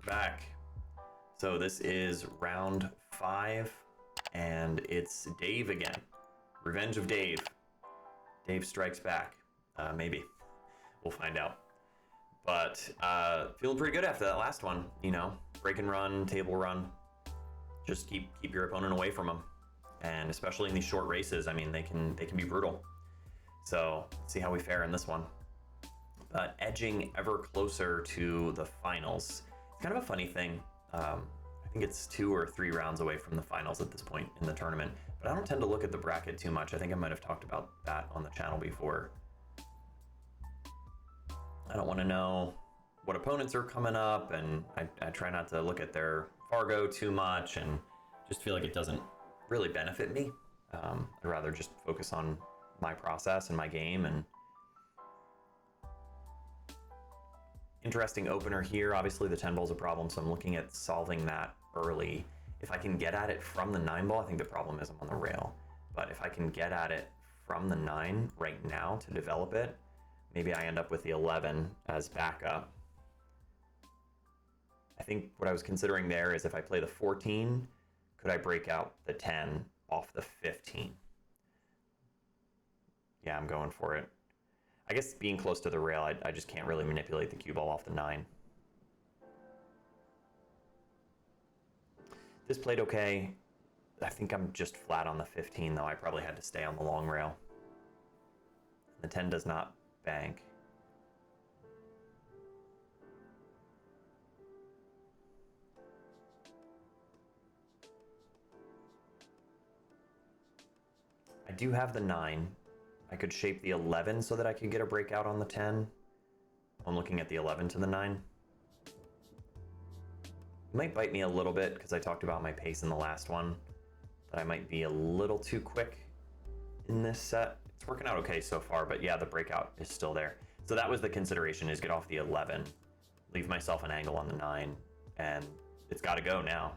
back. So this is round 5, and it's Dave again. Revenge of Dave. Dave strikes back. Maybe. We'll find out. But feeling pretty good after that last one. You know, break and run, table run. Just keep your opponent away from them. And especially in these short races, I mean, they can be brutal. So let's see how we fare in this one. But edging ever closer to the finals. It's kind of a funny thing. I think it's 2 or 3 rounds away from the finals at this point in the tournament. But I don't tend to look at the bracket too much. I think I might have talked about that on the channel before. I don't want to know what opponents are coming up, and I try not to look at their Fargo too much, and just feel like it doesn't really benefit me. I'd rather just focus on my process and my game. And interesting opener here. Obviously the 10 ball's a problem, so I'm looking at solving that early. If I can get at it from the 9 ball, I think the problem is I'm on the rail. But if I can get at it from the 9 right now to develop it, maybe I end up with the 11 as backup. I think what I was considering there is if I play the 14, could I break out the 10 off the 15? Yeah, I'm going for it. I guess being close to the rail, I just can't really manipulate the cue ball off the 9. This played okay. I think I'm just flat on the 15, though. I probably had to stay on the long rail. The 10 does not bank. I do have the 9. I could shape the 11 so that I could get a breakout on the 10. I'm looking at the 11 to the 9. It might bite me a little bit because I talked about my pace in the last one, that I might be a little too quick in this set. It's working out okay so far, but yeah, the breakout is still there. So that was the consideration, is get off the 11, leave myself an angle on the 9, and it's got to go now.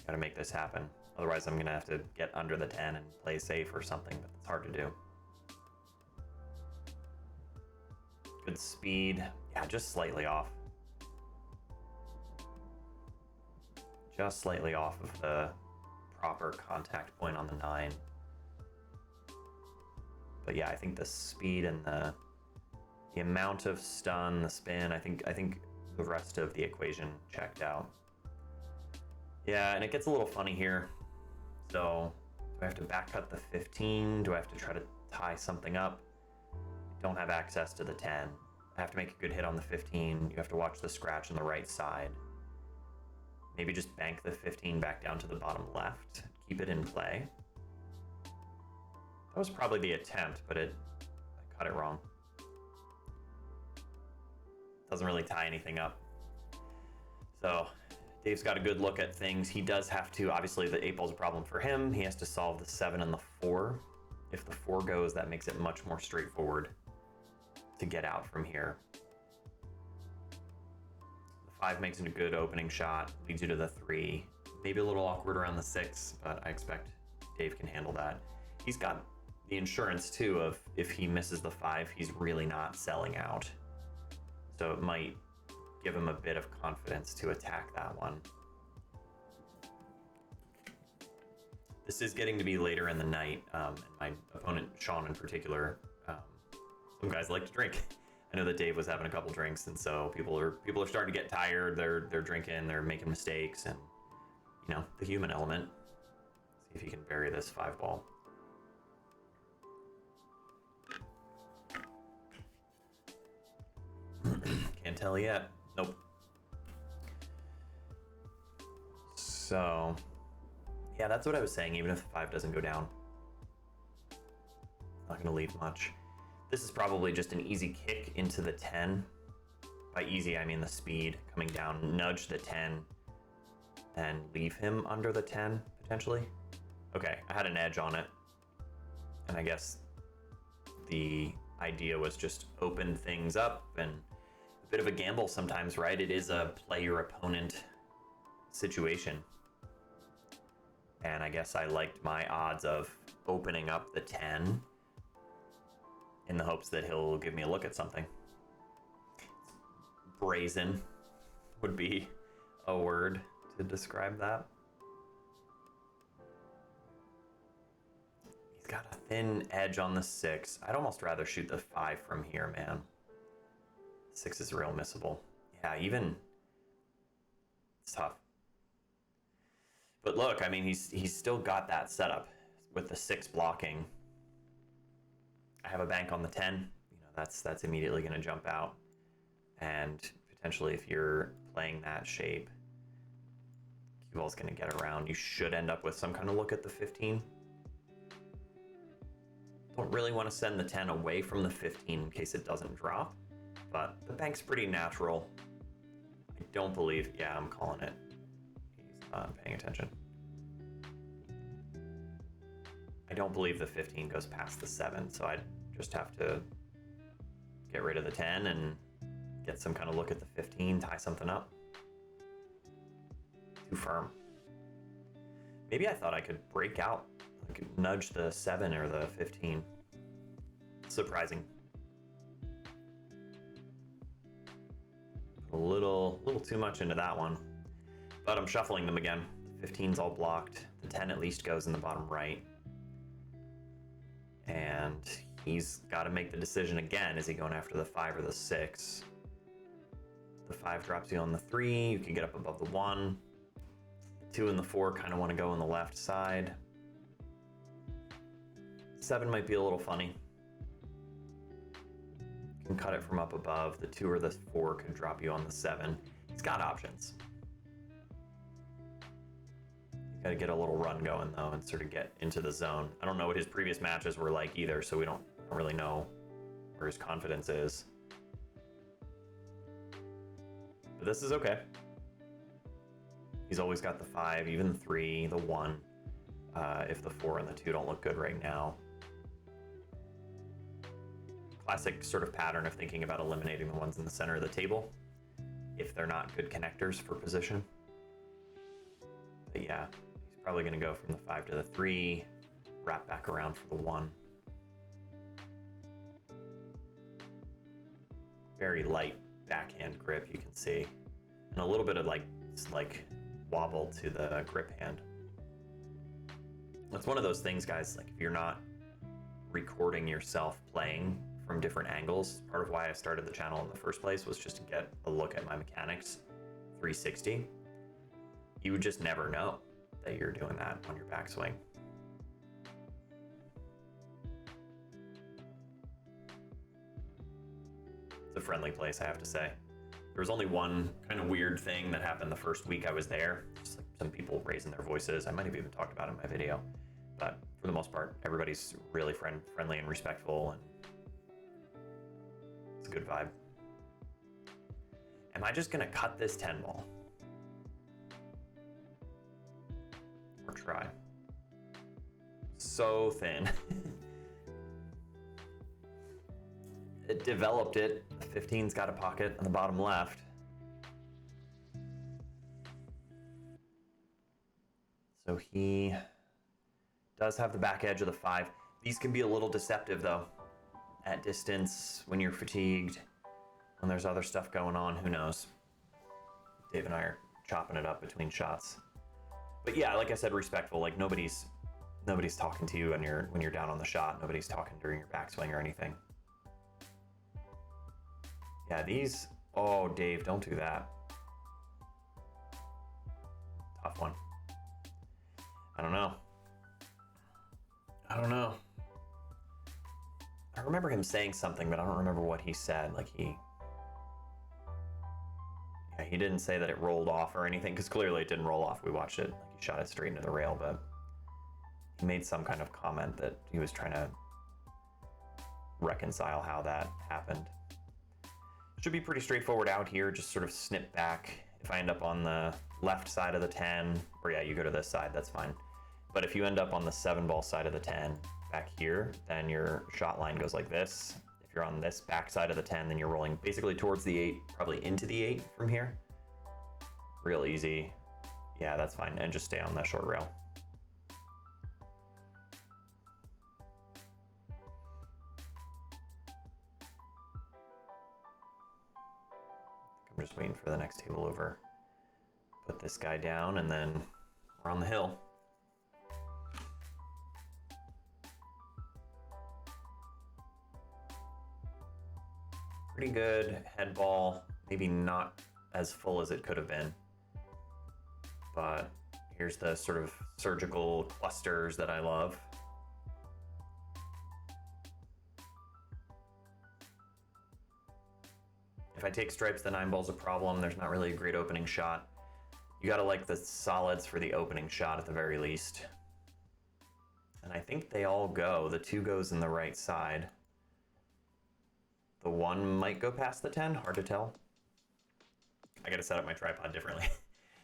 Got to make this happen. Otherwise, I'm going to have to get under the 10 and play safe or something, but it's hard to do. Good speed. Yeah, just slightly off. Just slightly off of the proper contact point on the 9. But yeah, I think the speed and the amount of stun, the spin, I think the rest of the equation checked out. Yeah, and it gets a little funny here. So, do I have to back cut the 15? Do I have to try to tie something up? I don't have access to the 10. I have to make a good hit on the 15. You have to watch the scratch on the right side. Maybe just bank the 15 back down to the bottom left. Keep it in play. That was probably the attempt, but I cut it wrong. Doesn't really tie anything up. So Dave's got a good look at things. He does have to, obviously the 8 ball's a problem for him. He has to solve the 7 and the 4. If the 4 goes, that makes it much more straightforward to get out from here. The 5 makes it a good opening shot, leads you to the 3. Maybe a little awkward around the 6, but I expect Dave can handle that. He's got the insurance too of if he misses the 5, he's really not selling out. So it might give him a bit of confidence to attack that one. This is getting to be later in the night, and my opponent, Sean in particular, some guys like to drink. I know that Dave was having a couple drinks, and so people are starting to get tired. They're drinking, they're making mistakes, and you know, the human element. See if he can bury this 5 ball. Can't tell yet. Nope. So, yeah, that's what I was saying. Even if the 5 doesn't go down, not going to leave much. This is probably just an easy kick into the 10. By easy, I mean the speed coming down. Nudge the 10 and leave him under the 10, potentially. Okay, I had an edge on it. And I guess the idea was just open things up, and a bit of a gamble sometimes, right? It is a play your opponent situation. And I guess I liked my odds of opening up the 10 in the hopes that he'll give me a look at something. Brazen. would be a word to describe that. He's got a thin edge on the 6. I'd almost rather shoot the 5 from here, man. 6 is real missable. Yeah, even... It's tough. But look, I mean, he's still got that setup with the 6 blocking. I have a bank on the 10. You know, that's immediately going to jump out. And potentially if you're playing that shape, cue ball's going to get around. You should end up with some kind of look at the 15. Don't really want to send the 10 away from the 15 in case it doesn't drop, but the bank's pretty natural. I don't believe, yeah, I'm calling it. He's not paying attention. I don't believe the 15 goes past the 7, so I'd just have to get rid of the 10 and get some kind of look at the 15, tie something up. Too firm. Maybe I thought I could break out. I could nudge the 7 or the 15. Surprising. Put a little too much into that one. But I'm shuffling them again. The 15's all blocked. The 10 at least goes in the bottom right. And he's got to make the decision again. Is he going after the 5 or the 6? The 5 drops you on the 3. You can get up above the 1. The 2 and the 4 kind of want to go on the left side. 7 might be a little funny. You can cut it from up above. The 2 or the 4 could drop you on the 7. He's got options. You got to get a little run going though and sort of get into the zone. I don't know what his previous matches were like either, so we don't really know where his confidence is. But this is okay. He's always got the 5, even the 3, the 1. If the 4 and the 2 don't look good right now. Classic sort of pattern of thinking about eliminating the ones in the center of the table if they're not good connectors for position. But yeah, he's probably going to go from the 5 to the 3, wrap back around for the 1. Very light backhand grip, you can see, and a little bit of like wobble to the grip hand. That's one of those things, guys, like if you're not recording yourself playing from different angles, part of why I started the channel in the first place was just to get a look at my mechanics 360. You would just never know that you're doing that on your backswing. It's a friendly place, I have to say. There was only one kind of weird thing that happened the first week I was there. Just like some people raising their voices. I might have even talked about it in my video. But for the most part, everybody's really friendly and respectful, and it's a good vibe. Am I just gonna cut this 10 ball? Or try? So thin. It developed it. The 15's got a pocket on the bottom left. So he does have the back edge of the 5. These can be a little deceptive though. At distance, when you're fatigued, when there's other stuff going on, who knows? Dave and I are chopping it up between shots. But yeah, like I said, respectful. Like nobody's talking to you when you're down on the shot. Nobody's talking during your backswing or anything. Yeah, these, oh, Dave, don't do that. Tough one. I don't know. I remember him saying something, but I don't remember what he said. Like he didn't say that it rolled off or anything, because clearly it didn't roll off. We watched it, like he shot it straight into the rail, but he made some kind of comment that he was trying to reconcile how that happened. Should be pretty straightforward out here, just sort of snip back. If I end up on the left side of the 10, or yeah, you go to this side, that's fine. But if you end up on the 7 ball side of the 10 back here, then your shot line goes like this. If you're on this back side of the 10, then you're rolling basically towards the 8, probably into the 8 from here. Real easy. Yeah, that's fine. And just stay on that short rail. I'm just waiting for the next table over. Put this guy down, and then we're on the hill. Pretty good head ball, maybe not as full as it could have been. But here's the sort of surgical clusters that I love. If I take stripes, the 9-ball's a problem. There's not really a great opening shot. You gotta like the solids for the opening shot at the very least. And I think they all go. The 2 goes in the right side. The 1 might go past the 10, hard to tell. I gotta set up my tripod differently.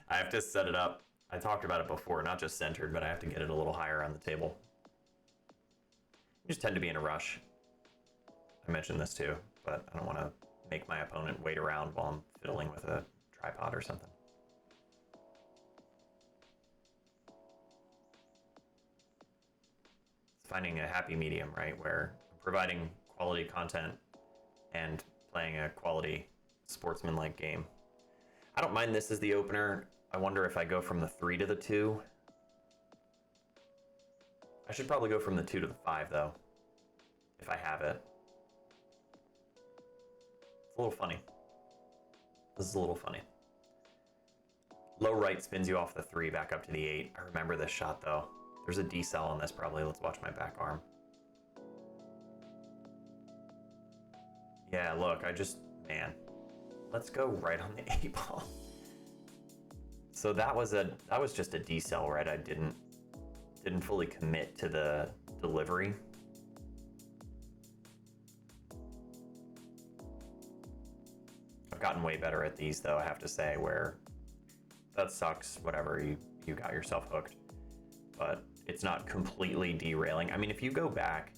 I have to set it up. I talked about it before, not just centered, but I have to get it a little higher on the table. I just tend to be in a rush. I mentioned this too, but I don't want to make my opponent wait around while I'm fiddling with a tripod or something. It's finding a happy medium, right? Where I'm providing quality content and playing a quality sportsman-like game. I don't mind this as the opener. I wonder if I go from the 3 to the 2. I should probably go from the 2 to the 5 though, if I have it. It's a little funny. This is a little funny. Low right spins you off the 3 back up to the 8. I remember this shot though. There's a decel on this probably. Let's watch my back arm. Yeah, look, man. Let's go right on the 8 ball. So that was just a decel, right? I didn't fully commit to the delivery. I've gotten way better at these though, I have to say, where that sucks, whatever, you got yourself hooked. But it's not completely derailing. I mean, if you go back,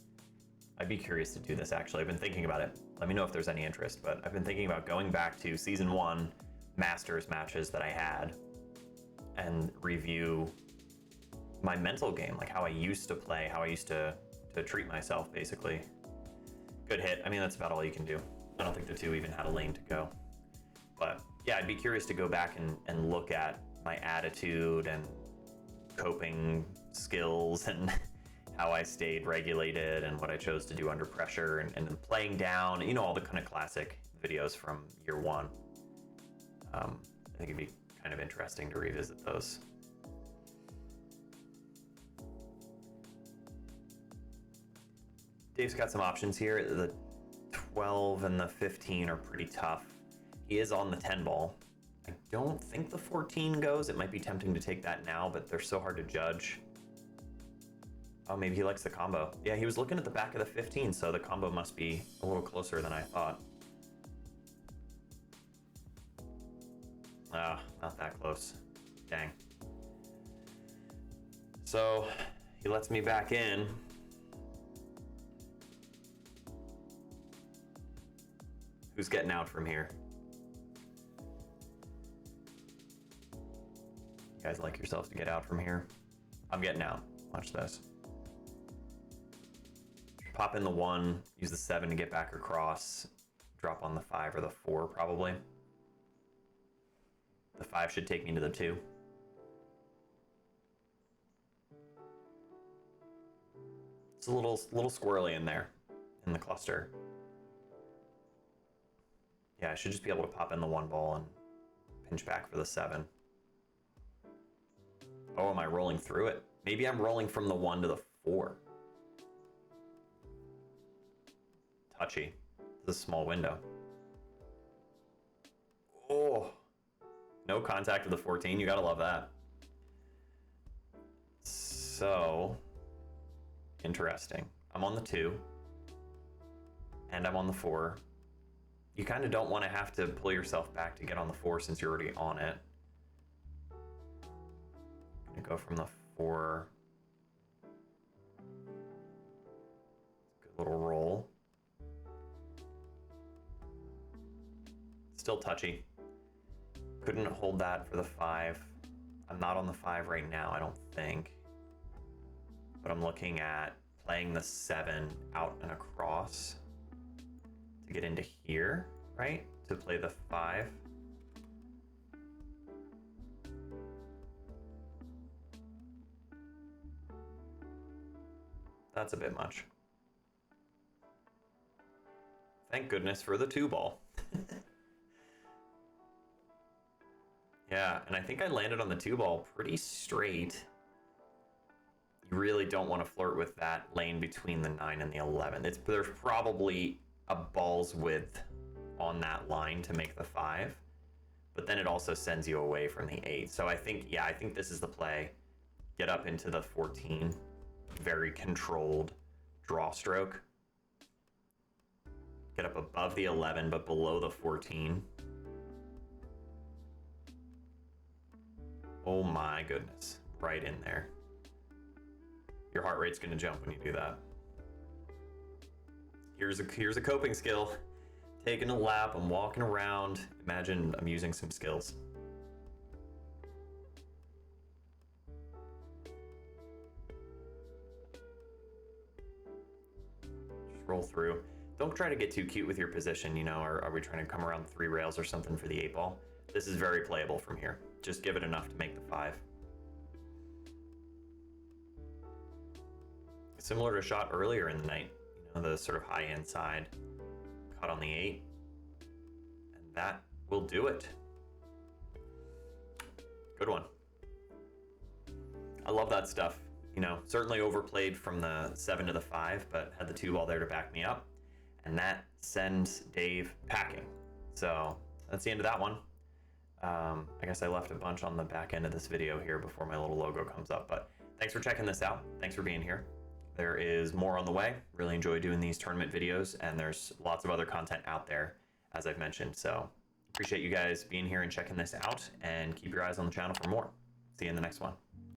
I'd be curious to do this actually. I've been thinking about it. Let me know if there's any interest, but I've been thinking about going back to season 1 Masters matches that I had and review my mental game, like how I used to play, how I used to treat myself, basically. Good hit. I mean, that's about all you can do. I don't think the 2 even had a lane to go. But yeah, I'd be curious to go back and look at my attitude and coping skills and how I stayed regulated and what I chose to do under pressure and then playing down, you know, all the kind of classic videos from year 1. I think it'd be kind of interesting to revisit those. Dave's got some options here. The 12 and the 15 are pretty tough. He is on the 10 ball. I don't think the 14 goes. It might be tempting to take that now, but they're so hard to judge. Oh, maybe he likes the combo. Yeah, he was looking at the back of the 15, so the combo must be a little closer than I thought. Ah, not that close. Dang. So he lets me back in. Who's getting out from here? You guys like yourselves to get out from here? I'm getting out. Watch this. Pop in the 1, use the 7 to get back across, drop on the 5 or the 4 probably. The 5 should take me to the 2. It's a little squirrely in there, in the cluster. Yeah, I should just be able to pop in the 1 ball and pinch back for the 7. Oh, am I rolling through it? Maybe I'm rolling from the 1 to the 4. Touchy. This is a small window. Oh, no contact with the 14. You gotta love that. So, interesting. I'm on the 2, and I'm on the 4. You kind of don't want to have to pull yourself back to get on the 4 since you're already on it. I'm gonna go from the 4. Good little roll. Still touchy. Couldn't hold that for the 5. I'm not on the 5 right now, I don't think. But I'm looking at playing the 7 out and across to get into here, right? To play the 5. That's a bit much. Thank goodness for the 2-ball. Yeah, and I think I landed on the 2-ball pretty straight. You really don't want to flirt with that lane between the 9 and the 11. There's probably a ball's width on that line to make the 5, but then it also sends you away from the 8. So I think this is the play. Get up into the 14, very controlled draw stroke. Get up above the 11, but below the 14. Oh my goodness, right in there. Your heart rate's gonna jump when you do that. Here's a coping skill. Taking a lap, I'm walking around. Imagine I'm using some skills. Just roll through. Don't try to get too cute with your position, you know, are we trying to come around 3 rails or something for the 8-ball? This is very playable from here. Just give it enough to make the 5. Similar to a shot earlier in the night, you know, the sort of high end side, caught on the 8, and that will do it. Good one. I love that stuff. You know, certainly overplayed from the 7 to the 5, but had the 2-ball there to back me up, and that sends Dave packing. So that's the end of that one. I guess I left a bunch on the back end of this video here before my little logo comes up, but thanks for checking this out. Thanks for being here. There is more on the way. Really enjoy doing these tournament videos, and there's lots of other content out there, as I've mentioned. So appreciate you guys being here and checking this out, and keep your eyes on the channel for more. See you in the next one.